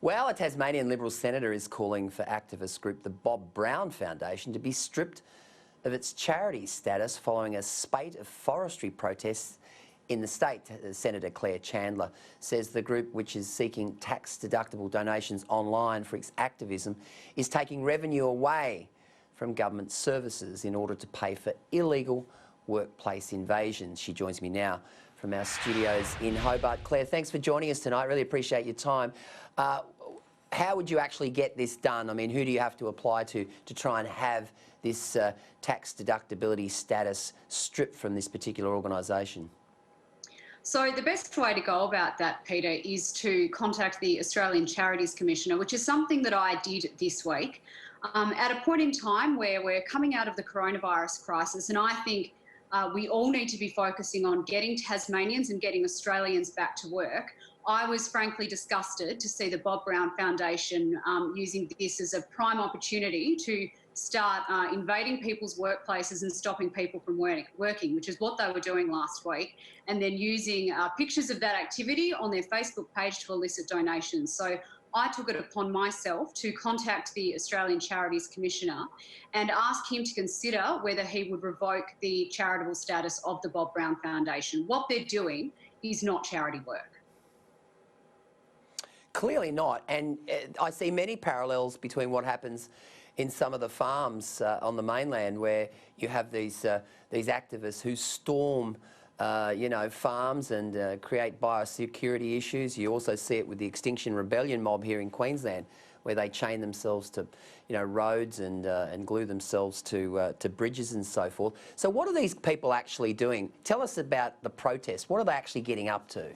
Well, a Tasmanian Liberal senator is calling for activist group the Bob Brown Foundation to be stripped of its charity status following a spate of forestry protests in the state. Senator Claire Chandler says the group, which is seeking tax-deductible donations online for its activism, is taking revenue away from government services in order to pay for illegal workplace invasions. She joins me now from our studios in Hobart. Claire, thanks for joining us tonight. Really appreciate your time. How would you actually get this done? I mean, who do you have to apply to try and have this tax deductibility status stripped from this particular organisation? So the best way to go about that, Peter, is to contact the Australian Charities Commissioner, which is something that I did this week. At a point in time where we're coming out of the coronavirus crisis, and I think we all need to be focusing on getting Tasmanians and getting Australians back to work, I was frankly disgusted to see the Bob Brown Foundation using this as a prime opportunity to start invading people's workplaces and stopping people from working, which is what they were doing last week, and then using pictures of that activity on their Facebook page to elicit donations. So I took it upon myself to contact the Australian Charities Commissioner and ask him to consider whether he would revoke the charitable status of the Bob Brown Foundation. What they're doing is not charity work. Clearly not, and I see many parallels between what happens in some of the farms on the mainland, where you have these activists who storm, farms and create biosecurity issues. You also see it with the Extinction Rebellion mob here in Queensland, where they chain themselves to, roads and glue themselves to bridges and so forth. So, what are these people actually doing? Tell us about the protest. What are they actually getting up to?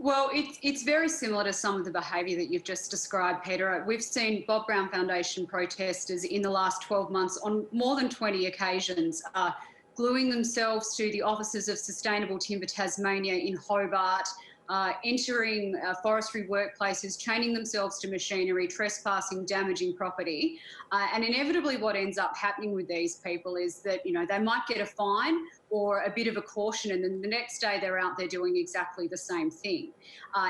Well, it's very similar to some of the behaviour that you've just described, Peter. We've seen Bob Brown Foundation protesters in the last 12 months on more than 20 occasions gluing themselves to the offices of Sustainable Timber Tasmania in Hobart, entering forestry workplaces, chaining themselves to machinery, trespassing, damaging property. And inevitably what ends up happening with these people is that, they might get a fine or a bit of a caution, and then the next day they're out there doing exactly the same thing.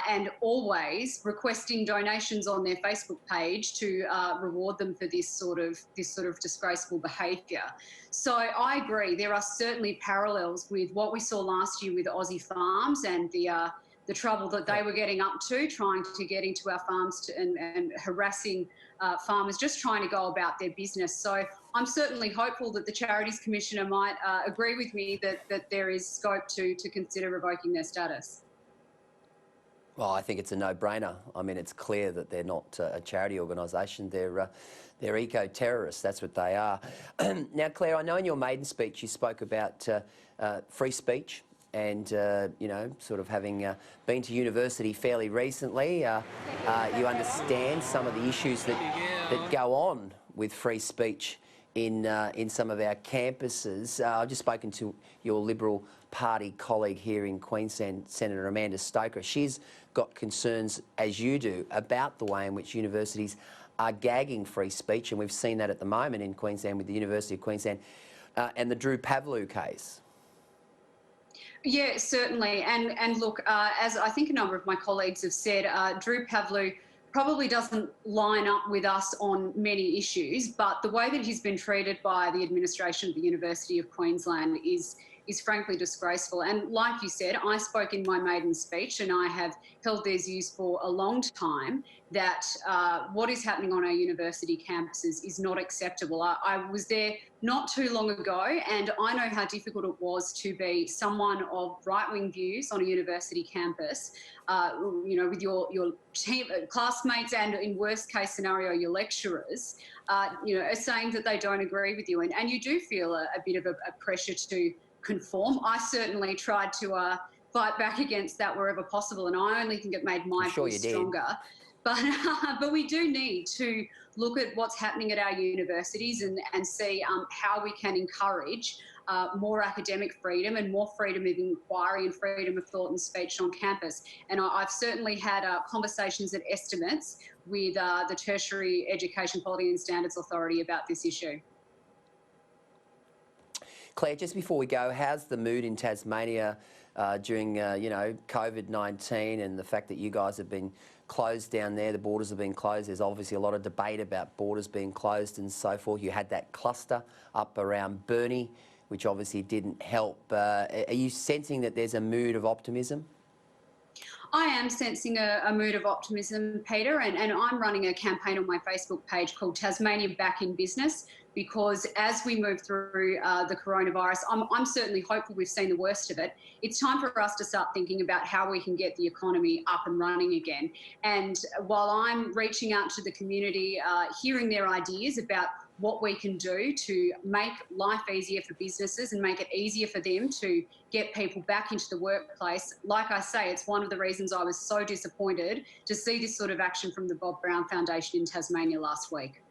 And always requesting donations on their Facebook page to reward them for this sort of disgraceful behaviour. So I agree, there are certainly parallels with what we saw last year with Aussie Farms and the trouble that they were getting up to, trying to get into our farms and harassing farmers, just trying to go about their business. So I'm certainly hopeful that the Charities Commissioner might agree with me that there is scope to consider revoking their status. Well, I think it's a no-brainer. I mean, it's clear that they're not a charity organisation. They're eco-terrorists. That's what they are. Now, Claire, I know in your maiden speech you spoke about free speech and, sort of having been to university fairly recently. You understand some of the issues that go on with free speech in some of our campuses. I've just spoken to your Liberal Party colleague here in Queensland, Senator Amanda Stoker. She's got concerns, as you do, about the way in which universities are gagging free speech, and we've seen that at the moment in Queensland with the University of Queensland and the Drew Pavlou case. Yeah, certainly. And look, as I think a number of my colleagues have said, Drew Pavlou probably doesn't line up with us on many issues, but the way that he's been treated by the administration of the University of Queensland is frankly disgraceful. And like you said, I spoke in my maiden speech, and I have held these views for a long time, that what is happening on our university campuses is not acceptable. I was there not too long ago, and I know how difficult it was to be someone of right-wing views on a university campus, with your team, classmates, and in worst case scenario, your lecturers, are saying that they don't agree with you. And you do feel a bit of a pressure to conform. I certainly tried to fight back against that wherever possible, and I only think it made my voice stronger. But we do need to look at what's happening at our universities and see how we can encourage more academic freedom and more freedom of inquiry and freedom of thought and speech on campus. And I've certainly had conversations and estimates with the Tertiary Education Quality and Standards Authority about this issue. Claire, just before we go, how's the mood in Tasmania during, you know, COVID-19 and the fact that you guys have been closed down there, the borders have been closed. There's obviously a lot of debate about borders being closed and so forth. You had that cluster up around Burnie, which obviously didn't help. Are you sensing that there's a mood of optimism? I am sensing a mood of optimism, Peter, and I'm running a campaign on my Facebook page called Tasmania Back in Business, because as we move through the coronavirus, I'm certainly hopeful we've seen the worst of it. It's time for us to start thinking about how we can get the economy up and running again. And while I'm reaching out to the community, hearing their ideas about what we can do to make life easier for businesses and make it easier for them to get people back into the workplace. Like I say, it's one of the reasons I was so disappointed to see this sort of action from the Bob Brown Foundation in Tasmania last week.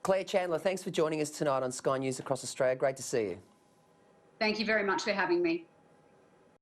Claire Chandler, thanks for joining us tonight on Sky News Across Australia. Great to see you. Thank you very much for having me.